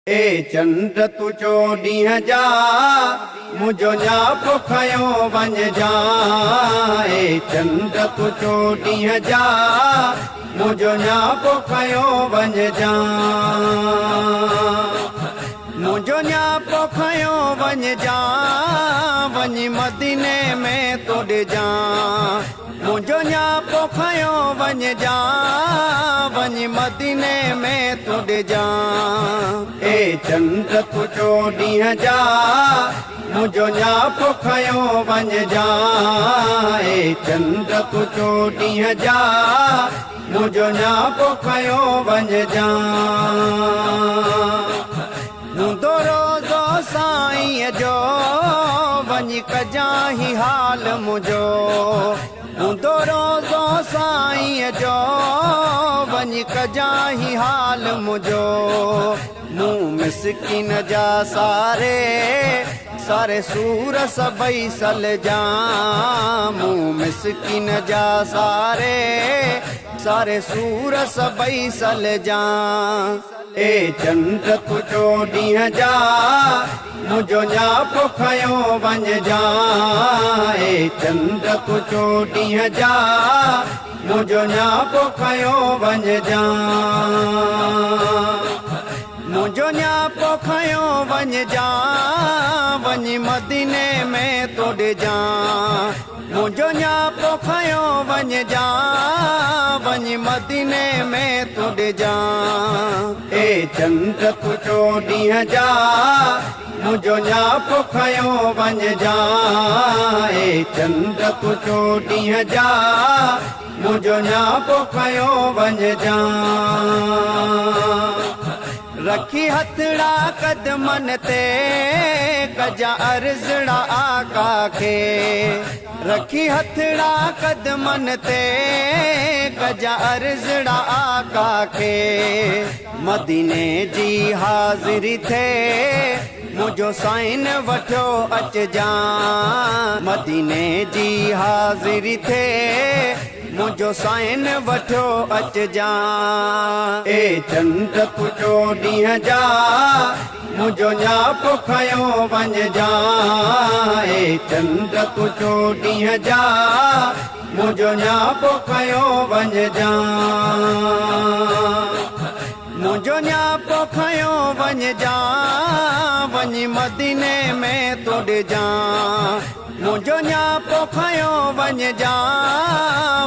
ए चंड तू चोॾींहं जा मुझो न्यापो खयो वञ जा। ए चंड तू चोॾींहं जा मुझो न्यापो खयो वञ जा। मुझो न्यापो खयो वञ जा वञी मदीने में तोड़ जा। मुझो न्यापो खयो वञ जा वञी मदीने में तोड़ जा। ए चंड तू चोॾींहं जा मुझो न्यापो खयो वञ जा। ए चंड तू चोॾींहं जा मुझो न्यापो खयो वञ जा। हूंदो रोज़ो साईं जो वञी कजांही हाल मुझो। हूंदो रोज़ो साईं जो वञी कजांही हाल मुझो। मूं मिसकिन जा सारे सारे सूर सभई सल जा। मूं मिसकिन जा सारे सारे सूर सभई सल जा। ए चंड तू चोॾींहं जा मुझो न्यापो खयो वञ जा। ए चंड तू चोॾींहं जा मुझो न्यापो खयो वञ जा। मुझो न्यापो खयो वञ जा वञी मदीने में तोड़ जा। मुझो न्यापो खयो वञ जा वञी मदीने में तोड़ जा। ए चंड तू चोॾींहं जा मुझो न्यापो खयो वञ जा। ए चंड तू चोॾींहं जा मुझो न्यापो खयो वञ जा। रखी हथड़ा कदमन ते कजा अर्ज़ड़ा आका खे। रखी हथड़ा कदमन ते कजा अर्ज़ड़ा आका खे। मदीने जी हाज़िरी थे मुझो साइन वठो अच जा। मदीने जी हाज़िरी थे मुझो साइन वठो अच जा। ए चंड तू चोॾींहं जा मुझो न्यापो खयो वञ जा। ए चंड तू चोॾींहं जा मुझो न्यापो खयो वञ जा। मुझो न्यापो खयो वञ जा वञी मदीने में तोड़ जा। मुझो न्यापो खयो वञ जा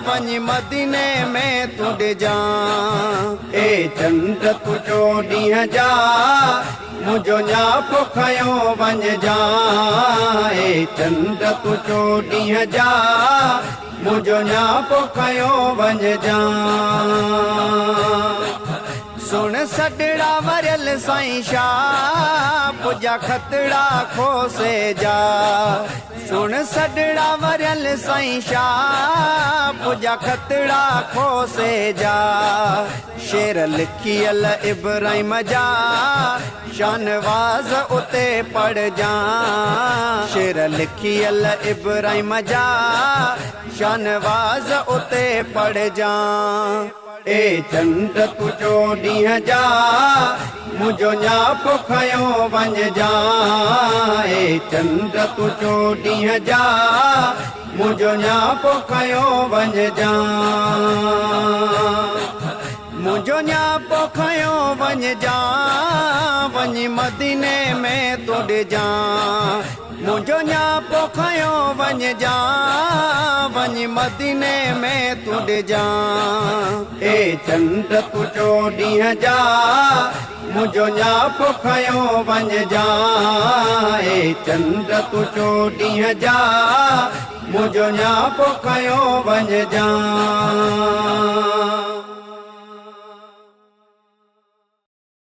वञी मदीने में तोड़ जा। ए चंड तू चोॾींहं जा मुझो न्यापो खयो वञ जा। ए चंड तू चोॾींहं जा मुझो न्यापो खयो वञ जा। सुन सॾड़ा वरियल साईं शाह पुजा खतड़ा खोसे जा। सुन सॾड़ा वरियल साईं शाह पुजा खतड़ा खोसे जा। शेर लिखियल इब्राहिम जा शानवाज़ उते पढ़ जा। शेर लिखियल इब्राहिम जा शानवाज़ उते पढ़ जा। ए चंड तू चोॾींहं जा मुझो न्यापो खयो वञ जा। ए चंड तू चोॾींहं जा मुझो न्यापो खयो वञ जा। मुझो न्यापो खयो वञ जा वञी मदीने में तोड़ जा। मुझो न्यापो खयो वञ जा वञी मदीने में तोड़ जा। ए चंड तू चोॾींहं जा मुझो न्यापो खयो वञ जा। ए चंड तू चोॾींहं जा मुझो न्यापो खयो वञ जा।